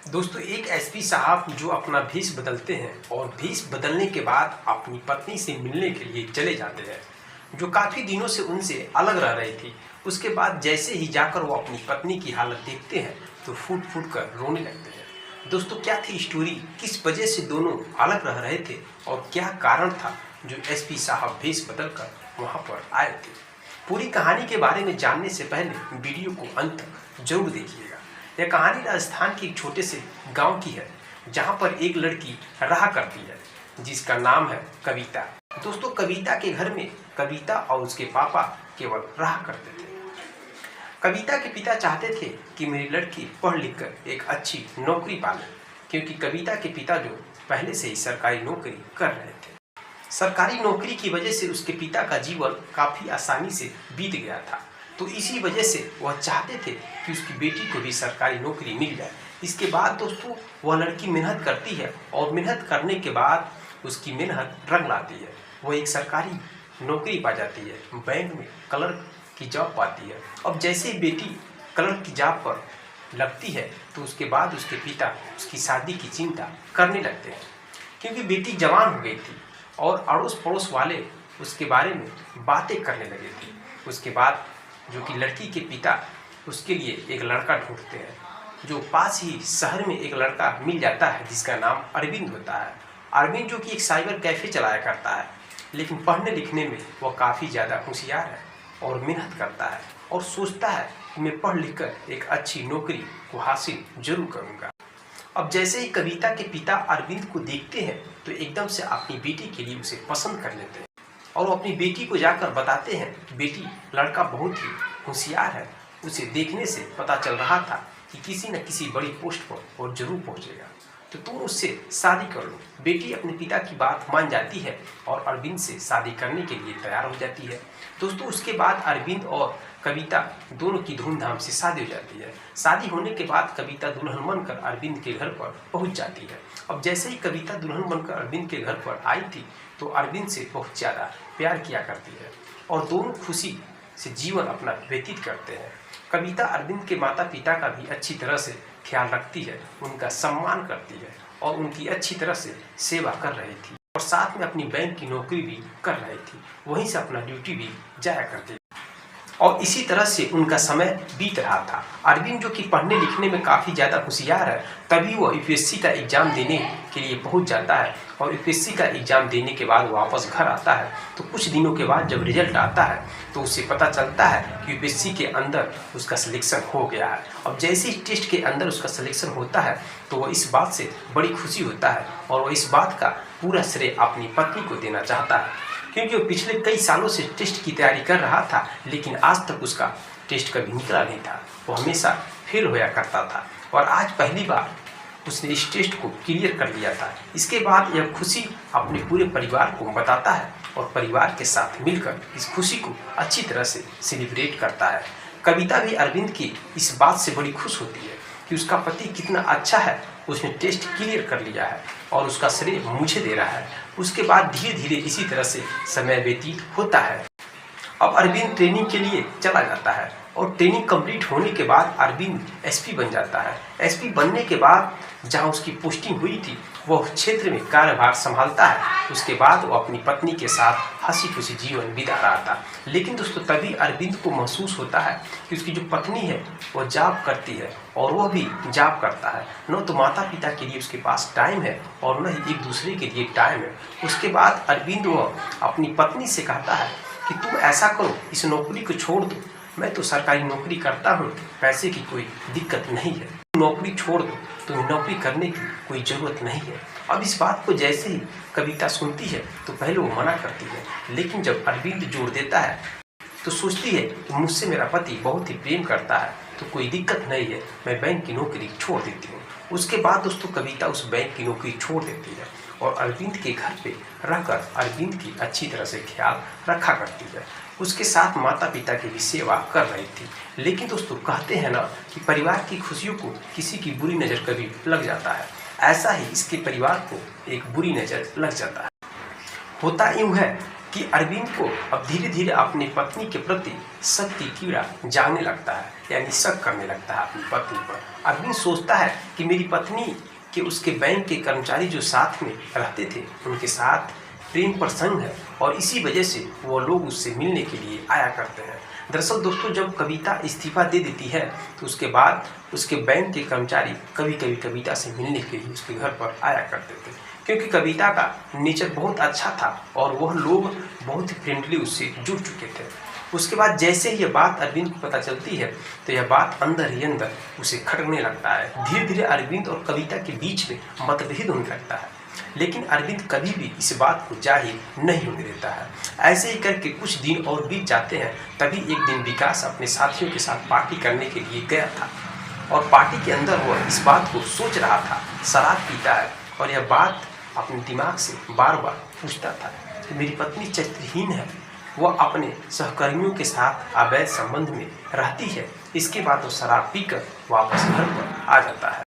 दोस्तों, एक एसपी साहब जो अपना भेष बदलते हैं और भेष बदलने के बाद अपनी पत्नी से मिलने के लिए चले जाते हैं, जो काफ़ी दिनों से उनसे अलग रह रही थी। उसके बाद जैसे ही जाकर वो अपनी पत्नी की हालत देखते हैं तो फूट फूट कर रोने लगते हैं। दोस्तों, क्या थी स्टोरी, किस वजह से दोनों अलग रह रहे थे और क्या कारण था जो एसपी साहब भेष बदल कर वहाँ पर आए थे। पूरी कहानी के बारे में जानने से पहले वीडियो को अंत तक जरूर देखिएगा। यह कहानी राजस्थान के एक छोटे से गांव की है, जहां पर एक लड़की रहा करती है जिसका नाम है कविता। दोस्तों, कविता के घर में कविता और उसके पापा केवल रहा करते थे। कविता के पिता चाहते थे कि मेरी लड़की पढ़ लिख कर एक अच्छी नौकरी पाले, क्योंकि कविता के पिता जो पहले से ही सरकारी नौकरी कर रहे थे। सरकारी नौकरी की वजह से उसके पिता का जीवन काफ़ी आसानी से बीत गया था, तो इसी वजह से वह चाहते थे कि उसकी बेटी को भी सरकारी नौकरी मिल जाए। इसके बाद दोस्तों, वह लड़की मेहनत करती है और मेहनत करने के बाद उसकी मेहनत रंग लाती है। वह एक सरकारी नौकरी पा जाती है, बैंक में क्लर्क की जॉब पाती है। अब जैसे ही बेटी क्लर्क की जॉब पर लगती है तो उसके बाद उसके पिता उसकी शादी की चिंता करने लगते हैं, क्योंकि बेटी जवान हो गई थी और अड़ोस पड़ोस वाले उसके बारे में बातें करने लगे थे। उसके बाद जो कि लड़की के पिता उसके लिए एक लड़का ढूंढते हैं, जो पास ही शहर में एक लड़का मिल जाता है जिसका नाम अरविंद होता है। अरविंद जो कि एक साइबर कैफ़े चलाया करता है, लेकिन पढ़ने लिखने में वह काफ़ी ज़्यादा होशियार है और मेहनत करता है और सोचता है कि मैं पढ़ लिख कर एक अच्छी नौकरी को हासिल जरूर करूँगा। अब जैसे ही कविता के पिता अरविंद को देखते हैं तो एकदम से अपनी बेटी के लिए उसे पसंद कर लेते हैं और वो अपनी बेटी को जाकर बताते हैं कि बेटी, लड़का बहुत ही होशियार है, उसे देखने से पता चल रहा था कि किसी न किसी बड़ी पोस्ट पर वो जरूर पहुंचेगा, तो तुम उससे शादी कर लो। बेटी अपने पिता की बात मान जाती है और अरविंद से शादी करने के लिए तैयार हो जाती है। दोस्तों, उसके बाद अरविंद और कविता दोनों की धूमधाम से शादी हो जाती है। शादी होने के बाद कविता दुल्हन बनकर अरविंद के घर पर पहुंच जाती है। अब जैसे ही कविता दुल्हन बनकर अरविंद के घर पर आई थी तो अरविंद से बहुत ज़्यादा प्यार किया करती है और दोनों खुशी से जीवन अपना व्यतीत करते हैं। कविता अरविंद के माता पिता का भी अच्छी तरह से ख्याल रखती है, उनका सम्मान करती है और उनकी अच्छी तरह से सेवा कर रही थी और साथ में अपनी बैंक की नौकरी भी कर रही थी, वहीं से अपना ड्यूटी भी जाया करती थी और इसी तरह से उनका समय बीत रहा था। अरविंद जो कि पढ़ने लिखने में काफ़ी ज़्यादा होशियार है, तभी वो यूपीएससी का एग्ज़ाम देने के लिए पहुंच जाता है और यूपीएससी का एग्ज़ाम देने के बाद वापस घर आता है। तो कुछ दिनों के बाद जब रिजल्ट आता है तो उसे पता चलता है कि यूपीएससी के अंदर उसका सिलेक्शन हो गया है। अब जैसे ही टेस्ट के अंदर उसका सिलेक्शन होता है तो वह इस बात से बड़ी खुशी होता है और वह इस बात का पूरा श्रेय अपनी पत्नी को देना चाहता है, क्योंकि वो पिछले कई सालों से टेस्ट की तैयारी कर रहा था, लेकिन आज तक उसका टेस्ट कभी निकला नहीं था। वो हमेशा फेल होया करता था और आज पहली बार उसने इस टेस्ट को क्लियर कर लिया था। इसके बाद यह खुशी अपने पूरे परिवार को बताता है और परिवार के साथ मिलकर इस खुशी को अच्छी तरह से सेलिब्रेट करता है। कविता भी अरविंद की इस बात से बड़ी खुश होती है कि उसका पति कितना अच्छा है, उसने टेस्ट क्लियर कर लिया है और उसका श्रेय मुझे दे रहा है। उसके बाद धीरे धीरे इसी तरह से समय व्यतीत होता है। अब अरविंद ट्रेनिंग के लिए चला जाता है और ट्रेनिंग कंप्लीट होने के बाद अरविंद एसपी बन जाता है। एसपी बनने के बाद जहां उसकी पोस्टिंग हुई थी वह क्षेत्र में कार्यभार संभालता है। उसके बाद वो अपनी पत्नी के साथ हंसी खुशी जीवन बिता रहा था। लेकिन दोस्तों, तभी अरविंद को महसूस होता है कि उसकी जो पत्नी है वो जॉब करती है और वह भी जॉब करता है। न तो माता पिता के लिए उसके पास टाइम है और न ही एक दूसरे के लिए टाइम है। उसके बाद अरविंद वह अपनी पत्नी से कहता है कि तुम ऐसा करो, इस नौकरी को छोड़ दो, मैं तो सरकारी नौकरी करता हूँ, पैसे की कोई दिक्कत नहीं है, नौकरी छोड़ दो, तुम्हें नौकरी करने की कोई ज़रूरत नहीं है। अब इस बात को जैसे ही कविता सुनती है तो पहले वो मना करती है, लेकिन जब अरविंद जोर देता है तो सोचती है कि मुझसे मेरा पति बहुत ही प्रेम करता है, तो कोई दिक्कत नहीं है, मैं बैंक की नौकरी छोड़ देती हूँ। उसके बाद दोस्तों, कविता उस बैंक की नौकरी छोड़ देती है और अरविंद के घर पे रहकर अरविंद की अच्छी तरह से ख्याल रखा करती है। उसके साथ माता पिता की भी सेवा कर रही थी। लेकिन दोस्तों, कहते हैं ना कि परिवार की खुशियों को किसी की बुरी नज़र कभी लग जाता है, ऐसा ही इसके परिवार को एक बुरी नज़र लग जाता है। होता यूँ है कि अरविंद को अब धीरे धीरे अपनी पत्नी के प्रति शक की कीड़ा जागने लगता है, यानी शक करने लगता है अपनी पत्नी पर। अरविंद सोचता है कि मेरी पत्नी के उसके बैंक के कर्मचारी जो साथ में रहते थे उनके साथ प्रेम प्रसंग है और इसी वजह से वो लोग उससे मिलने के लिए आया करते हैं। दरअसल दोस्तों, जब कविता इस्तीफा दे देती है तो उसके बाद उसके बैंक के कर्मचारी कभी कभी कविता से मिलने के लिए उसके घर पर आया करते थे, क्योंकि कविता का नेचर बहुत अच्छा था और वह लोग बहुत ही फ्रेंडली उससे जुड़ चुके थे। उसके बाद जैसे ही यह बात अरविंद को पता चलती है तो यह बात अंदर ही अंदर उसे खटकने लगता है। धीरे धीरे अरविंद और कविता के बीच में मतभेद होने लगता है, लेकिन अरविंद कभी भी इस बात को जाहिर नहीं होने देता है। ऐसे ही करके कुछ दिन और बीत जाते हैं। तभी एक दिन विकास अपने साथियों के साथ पार्टी करने के लिए गया था और पार्टी के अंदर वह इस बात को सोच रहा था, शराब पीता है और यह बात अपने दिमाग से बार बार पूछता था कि मेरी पत्नी चरित्रहीन है, वह अपने सहकर्मियों के साथ अवैध संबंध में रहती है। इसके बाद वो शराब पीकर वापस घर पर आ जाता है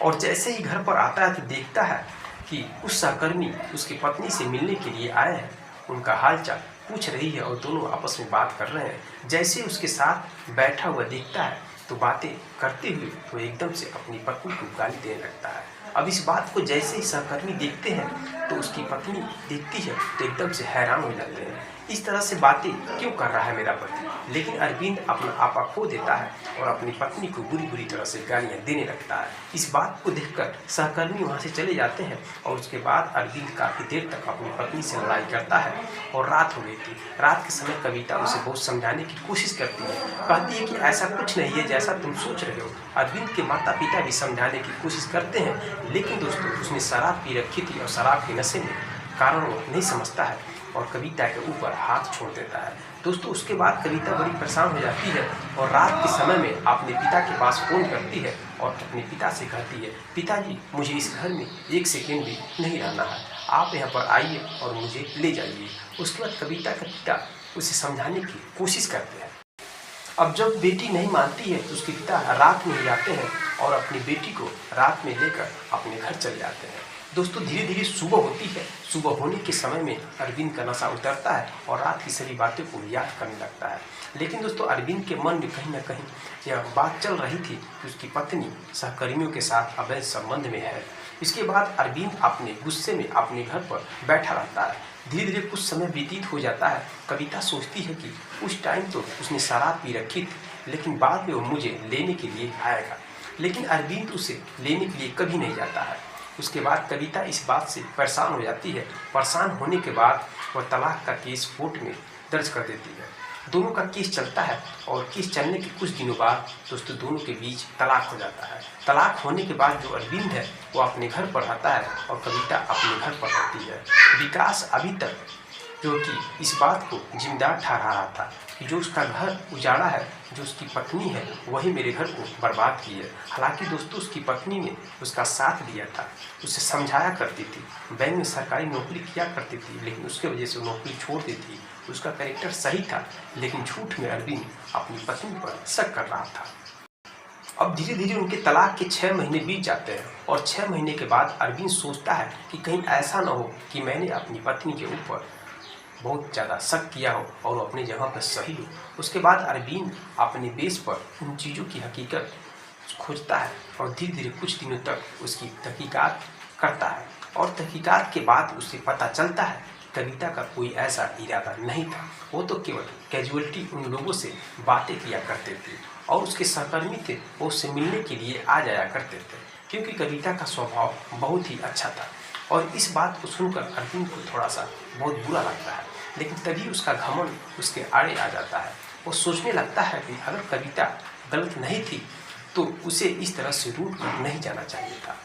और जैसे ही घर पर आता है तो देखता है कि उस सहकर्मी उसकी पत्नी से मिलने के लिए आए हैं, उनका हालचाल पूछ रही है और दोनों आपस में बात कर रहे हैं। जैसे उसके साथ बैठा हुआ दिखता है तो बातें करते हुए वो एकदम से अपनी पत्नी को गाली देने लगता है। अब इस बात को जैसे ही सहकर्मी देखते हैं तो उसकी पत्नी देखती है तो एकदम से हैरान हो जाते हैं, इस तरह से बातें क्यों कर रहा है मेरा पति। लेकिन अरविंद अपना आपा खो देता है और अपनी पत्नी को बुरी बुरी तरह से गालियां देने लगता है। इस बात को देखकर सहकर्मी वहां से चले जाते हैं और उसके बाद अरविंद काफ़ी देर तक अपनी पत्नी से लड़ाई करता है और रात हो गई थी। रात के समय कविता उसे बहुत समझाने की कोशिश करती है, कहती है कि ऐसा कुछ नहीं है जैसा तुम सोच रहे हो। अरविंद के माता पिता भी समझाने की कोशिश करते हैं, लेकिन दोस्तों उसने शराब पी रखी थी और शराब के नशे में कारण वो नहीं समझता है और कविता के ऊपर हाथ छोड़ देता है। दोस्तों उसके बाद कविता बड़ी परेशान हो जाती है और रात के समय में अपने पिता के पास फ़ोन करती है और अपने पिता से कहती है, पिताजी मुझे इस घर में एक सेकेंड भी नहीं रहना है, आप यहाँ पर आइए और मुझे ले जाइए। उसके बाद कविता का पिता उसे समझाने की कोशिश करते हैं। अब जब बेटी नहीं मानती है तो उसके पिता रात में ही आते हैं और अपनी बेटी को रात में लेकर अपने घर चले जाते हैं। दोस्तों धीरे धीरे सुबह होती है। सुबह होने के समय में अरविंद का नशा उतरता है और रात की सभी बातों को याद करने लगता है। लेकिन दोस्तों अरविंद के मन में कहीं ना कहीं यह बात चल रही थी कि उसकी पत्नी सहकर्मियों के साथ अवैध संबंध में है। इसके बाद अरविंद अपने गुस्से में अपने घर पर बैठा रहता है। धीरे धीरे कुछ समय व्यतीत हो जाता है। कविता सोचती है कि उस टाइम तो उसने शराब पी रखी थी, लेकिन बाद में वो मुझे लेने के लिए आएगा। लेकिन अरविंद उसे लेने के लिए कभी नहीं जाता है। उसके बाद कविता इस बात से परेशान हो जाती है। परेशान होने के बाद वह तलाक का केस कोर्ट में दर्ज कर देती है। दोनों का केस चलता है और केस चलने के कुछ दिनों बाद दोस्तों दोनों के बीच तलाक हो जाता है। तलाक होने के बाद जो अरविंद है वो अपने घर पर रहता है और कविता अपने घर पर रहती है। विकास अभी तक जो कि इस बात को जिम्मेदार ठहरा रहा था कि जो उसका घर उजाड़ा है, जो उसकी पत्नी है, वही मेरे घर को बर्बाद की है। हालांकि दोस्तों उसकी पत्नी ने उसका साथ दिया था, उसे समझाया करती थी, बैंक में सरकारी नौकरी किया करती थी, लेकिन उसके वजह से नौकरी छोड़ दी थी। उसका कैरेक्टर सही था, लेकिन झूठ में अरविंद अपनी पत्नी पर शक कर रहा था। अब धीरे धीरे उनके तलाक के 6 महीने बीत जाते हैं और 6 महीने के बाद अरविंद सोचता है कि कहीं ऐसा ना हो कि मैंने अपनी पत्नी के ऊपर बहुत ज़्यादा शक किया हो और वो अपनी जगह पर सही हो। उसके बाद अरविंद अपने बेस पर उन चीज़ों की हकीकत खोजता है और धीरे धीरे कुछ दिनों तक उसकी तहकीकात करता है और तहकीकात के बाद उसे पता चलता है कविता का कोई ऐसा इरादा नहीं था। वो तो केवल कैजुअलिटी उन लोगों से बातें किया करते थे और उसके सहकर्मी थे वो उससे मिलने के लिए आ जाया करते थे, क्योंकि कविता का स्वभाव बहुत ही अच्छा था। और इस बात को सुनकर अरविंद को थोड़ा सा बहुत बुरा लगता है, लेकिन तभी उसका घमंड उसके आड़े आ जाता है। वो सोचने लगता है कि अगर कविता गलत नहीं थी तो उसे इस तरह से रूठ कर नहीं जाना चाहिए था,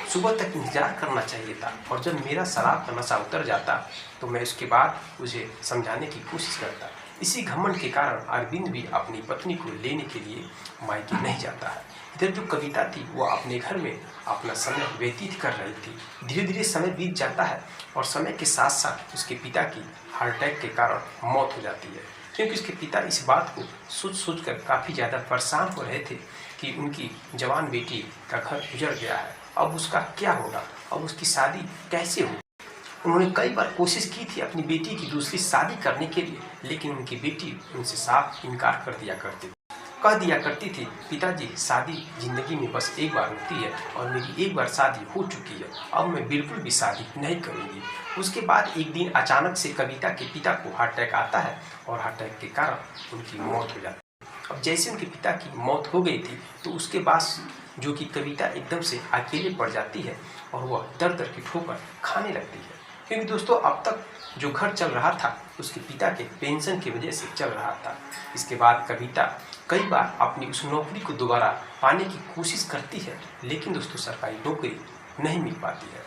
सुबह तक इंतजार करना चाहिए था, और जब मेरा शराब का नशा उतर जाता तो मैं उसके बाद उसे समझाने की कोशिश करता। इसी घमंड के कारण अरविंद भी अपनी पत्नी को लेने के लिए मायके नहीं जाता है। इधर जो कविता थी वो अपने घर में अपना समय व्यतीत कर रही थी। धीरे धीरे समय बीत जाता है और समय के साथ साथ उसके पिता की हार्ट अटैक के कारण मौत हो जाती है, क्योंकि उसके पिता इस बात को सोच कर काफ़ी ज़्यादा परेशान हो रहे थे कि उनकी जवान बेटी का घर उजड़ गया है, अब उसका क्या होगा, अब उसकी शादी कैसे होगी। उन्होंने कई बार कोशिश की थी अपनी बेटी की दूसरी शादी करने के लिए, लेकिन उनकी बेटी उनसे साफ इनकार कर दिया करती थी। कह दिया करती थी, पिताजी शादी जिंदगी में बस एक बार होती है और मेरी एक बार शादी हो चुकी है, अब मैं बिल्कुल भी शादी नहीं करूंगी। उसके बाद एक दिन अचानक से कविता के पिता को हार्ट अटैक आता है और हार्ट अटैक के कारण उनकी मौत हो जाती है। अब जैसे उनके पिता की मौत हो गई थी तो उसके बाद जो कि कविता एकदम से अकेले पड़ जाती है और वह दर दर की ठोकर खाने लगती है, क्योंकि दोस्तों अब तक जो घर चल रहा था उसके पिता के पेंशन की वजह से चल रहा था। इसके बाद कविता कई बार अपनी उस नौकरी को दोबारा पाने की कोशिश करती है, लेकिन दोस्तों सरकारी नौकरी नहीं मिल पाती है।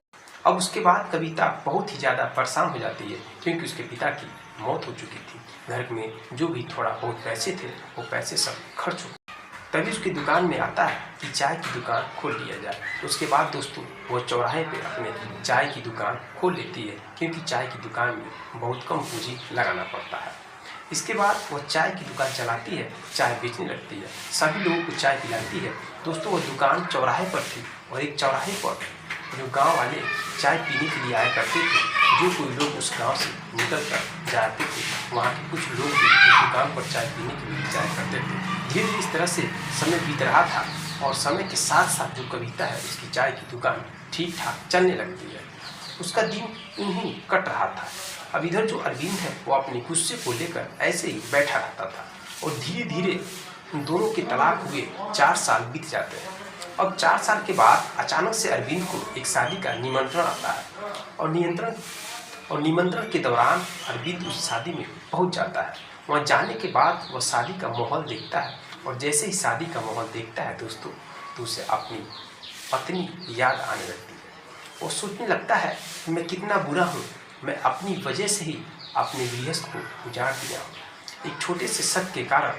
अब उसके बाद कविता बहुत ही ज़्यादा परेशान हो जाती है, क्योंकि उसके पिता की मौत हो चुकी थी। घर में जो भी थोड़ा बहुत पैसे थे वो पैसे सब खर्च हो। तभी उसकी दुकान में आता है कि चाय की दुकान खोल लिया जाए। उसके बाद दोस्तों वो चौराहे पे अपने चाय की दुकान खोल लेती है, क्योंकि चाय की दुकान में बहुत कम पूंजी लगाना पड़ता है। इसके बाद वो चाय की दुकान चलाती है, चाय बेचने लगती है, सभी लोगों को चाय पिलाती है। दोस्तों वो दुकान चौराहे पर थी और एक चौराहे पर जो गांव वाले चाय पीने के लिए आया करते थे, जो कोई लोग उस गांव से निकल कर जाते थे, वहाँ के कुछ लोग भी उस दुकान पर चाय पीने के लिए जाया करते थे। धीरे धीरे इस तरह से समय बीत रहा था और समय के साथ साथ जो कविता है उसकी चाय की दुकान ठीक ठाक चलने लगती है। उसका दिन यूं ही कट रहा था। अब इधर जो अरविंद है वो अपने गुस्से को लेकर ऐसे ही बैठा रहता था और धीरे धीरे उन दोनों के तलाक हुए 4 साल बीत जाते हैं। अब 4 साल के बाद अचानक से अरविंद को एक शादी का निमंत्रण आता है और निमंत्रण के दौरान अरविंद उस शादी में पहुंच जाता है। वहां जाने के बाद वह शादी का माहौल देखता है और जैसे ही शादी का माहौल देखता है दोस्तों तो उसे अपनी पत्नी याद आने लगती है। वो सोचने लगता है कि मैं कितना बुरा हूँ, मैं अपनी वजह से ही अपने गृहस्थ को उजाड़ दिया हूँ। एक छोटे से शक के कारण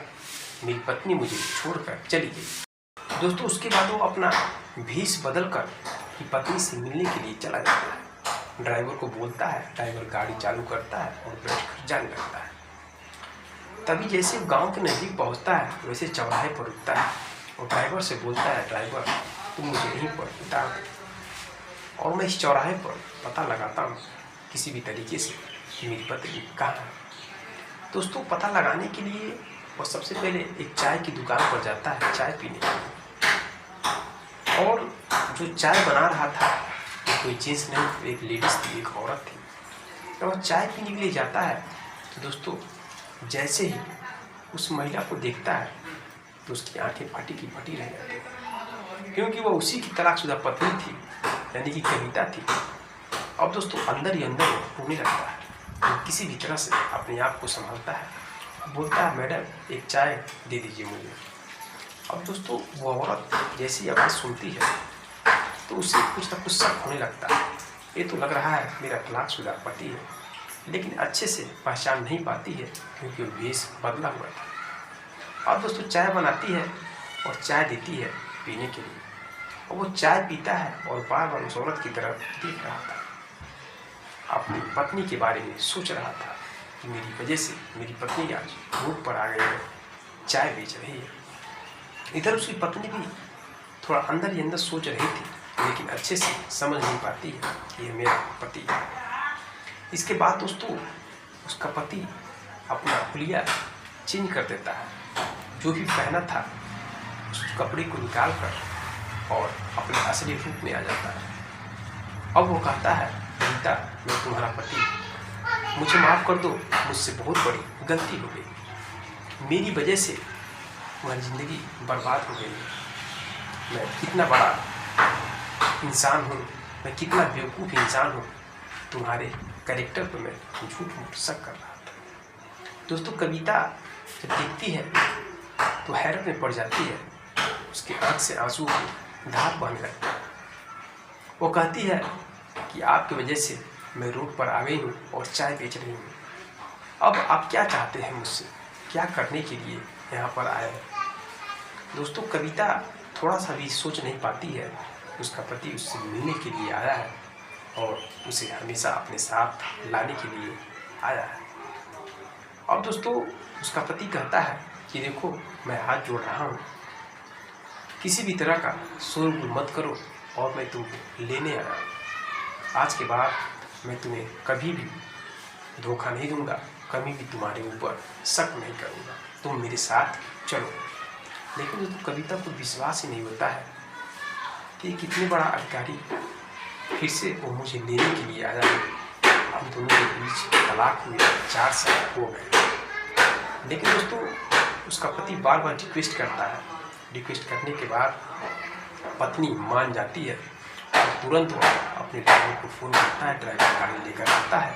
मेरी पत्नी मुझे छोड़कर चली गई। दोस्तों उसके बाद वो अपना भेष बदलकर अपनी पत्नी से मिलने के लिए चला जाता है। ड्राइवर को बोलता है, ड्राइवर गाड़ी चालू करता है और बैठकर जाने लगता है। तभी जैसे गांव के नज़दीक पहुंचता है वैसे चौराहे पर रुकता है और ड्राइवर से बोलता है, ड्राइवर तुम मुझे यहीं पर उतार दो और मैं इस चौराहे पर पता लगाता हूँ किसी भी तरीके से कि मेरी पत्नी कहाँ है। दोस्तों पता लगाने के लिए वो सबसे पहले एक चाय की दुकान पर जाता है चाय पीने के लिए, और जो चाय बना रहा था वो कोई जेंट्स नहीं, एक लेडीज थी, एक औरत थी। जब वो चाय पीने के लिए जाता है तो दोस्तों जैसे ही उस महिला को देखता है तो उसकी आंखें फटी की फटी रह जाती है, क्योंकि वह उसी की तलाकशुदा पत्नी थी, यानी कि कविता थी। अब दोस्तों अंदर ही अंदर रोने लगता है, तो किसी भी तरह से अपने आप को संभालता है, बोलता है, मैडम एक चाय दे दीजिए मुझे। अब दोस्तों वो औरत जैसी आवाज़ सुनती है तो उसे कुछ ना कुछ शक होने लगता है। ये तो लग रहा है मेरा तलाकशुदा पति है, लेकिन अच्छे से पहचान नहीं पाती है क्योंकि वो भेष बदला हुआ था। अब दोस्तों चाय बनाती है और चाय देती है पीने के लिए, और वो चाय पीता है और बार बार उस औरत की तरफ देख रहा था, अपनी पत्नी के बारे में सोच रहा था कि मेरी वजह से मेरी पत्नी आज रोड पर आ गई है, चाय बेच रही है। इधर उसकी पत्नी भी थोड़ा अंदर ही अंदर सोच रही थी, लेकिन अच्छे से समझ नहीं पाती है कि ये मेरा पति है। इसके बाद दोस्तों उसका पति अपना हुलिया चेंज कर देता है, जो भी पहना था उस कपड़े को निकाल कर और अपने असली रूप में आ जाता है। अब वो कहता है, गीता मैं तुम्हारा पति, मुझे माफ़ कर दो, मुझसे बहुत बड़ी गलती हो गई, मेरी वजह से तुम्हारी ज़िंदगी बर्बाद हो गई है। मैं कितना बड़ा इंसान हूँ, मैं कितना बेवकूफ़ इंसान हूँ, तुम्हारे कैरेक्टर पर मैं झूठ मूठ शक कर रहा था। दोस्तों कविता जब देखती है तो हैरत में पड़ जाती है, उसके आँख से आंसू की धार बहने लगता है। वो कहती है कि आपकी वजह से मैं रोड पर आ गई हूँ और चाय बेच रही हूँ। अब आप क्या चाहते हैं मुझसे, क्या करने के लिए यहाँ पर आए हैं? दोस्तों कविता थोड़ा सा भी सोच नहीं पाती है, उसका पति उससे मिलने के लिए आया है और उसे हमेशा अपने साथ लाने के लिए आया है। अब दोस्तों उसका पति कहता है कि देखो मैं हाथ जोड़ रहा हूँ, किसी भी तरह का शोरगुल मत करो और मैं तुमको लेने आया। आज के बाद मैं तुम्हें कभी भी धोखा नहीं दूंगा, कभी भी तुम्हारे ऊपर शक नहीं करूंगा, तुम मेरे साथ चलो। लेकिन दोस्तों कविता को विश्वास ही नहीं होता है कि कितने बड़ा अधिकारी फिर से वो मुझे लेने के लिए आया है। हम दोनों के बीच तलाक हुए 4 साल हो गए। लेकिन दोस्तों उसका पति बार बार रिक्वेस्ट करता है। रिक्वेस्ट करने के बाद पत्नी मान जाती है और तुरंत वो अपने ड्राइवर को फ़ोन करता है। ड्राइवर गाड़ी लेकर आता है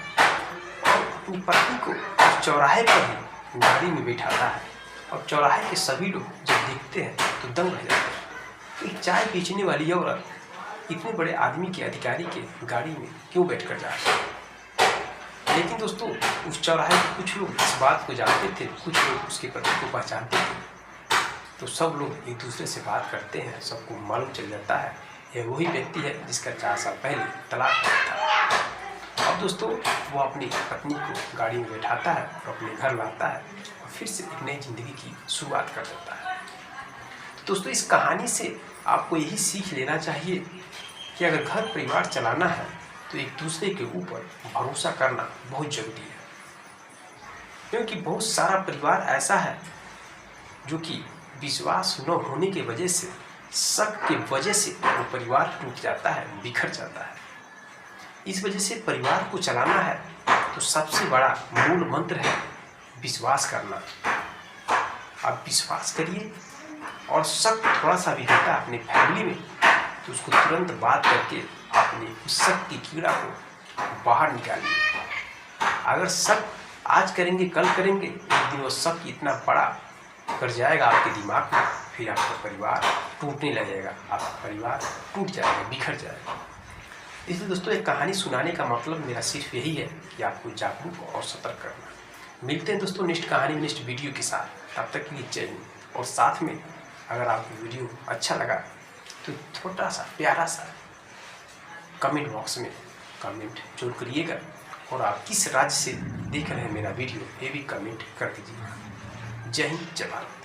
और अपनी पत्नी को चौराहे पर ही गाड़ी में बैठाता है। और चौराहे के सभी लोग जब देखते हैं तो दंग रह जाते हैं। एक चाय बेचने वाली औरत इतने बड़े आदमी के, अधिकारी के गाड़ी में क्यों बैठ कर जा रही है? लेकिन दोस्तों उस चौराहे के कुछ लोग इस बात को जानते थे, कुछ लोग उसके पति को पहचानते थे। तो सब लोग एक दूसरे से बात करते हैं, सबको मालूम चल जाता है यह वही व्यक्ति है जिसका 4 साल पहले तलाक हुआ था। अब दोस्तों वो अपनी पत्नी को गाड़ी में बैठाता है और अपने घर लाता है और फिर से एक नई जिंदगी की शुरुआत कर देता है। तो दोस्तों इस कहानी से आपको यही सीख लेना चाहिए कि अगर घर परिवार चलाना है तो एक दूसरे के ऊपर भरोसा करना बहुत जरूरी है। क्योंकि बहुत सारा परिवार ऐसा है जो कि विश्वास न होने की वजह से, शक के वजह से वो परिवार टूट जाता है, बिखर जाता है। इस वजह से परिवार को चलाना है तो सबसे बड़ा मूल मंत्र है विश्वास करना। आप विश्वास करिए और शक थोड़ा सा भी होता है अपने फैमिली में तो उसको तुरंत बात करके अपने उस शक की कीड़ा को बाहर निकालिए। अगर शक आज करेंगे कल करेंगे, एक दिन वो शक इतना बड़ा कर जाएगा आपके दिमाग में, फिर आपका परिवार टूटने लगेगा, आपका परिवार टूट जाएगा, बिखर जाएगा। इसलिए दोस्तों एक कहानी सुनाने का मतलब मेरा सिर्फ यही है कि आपको जागरूक और सतर्क करना। मिलते हैं दोस्तों नेक्स्ट कहानी में, नेक्स्ट वीडियो के साथ। तब तक के लिए जय हिंद। और साथ में अगर आपको वीडियो अच्छा लगा तो छोटा सा प्यारा सा कमेंट बॉक्स में कमेंट जरूर करिएगा और आप किस राज्य से देख रहे हैं मेरा वीडियो ये भी कमेंट कर दीजिएगा। जय हिंद, जय भारत।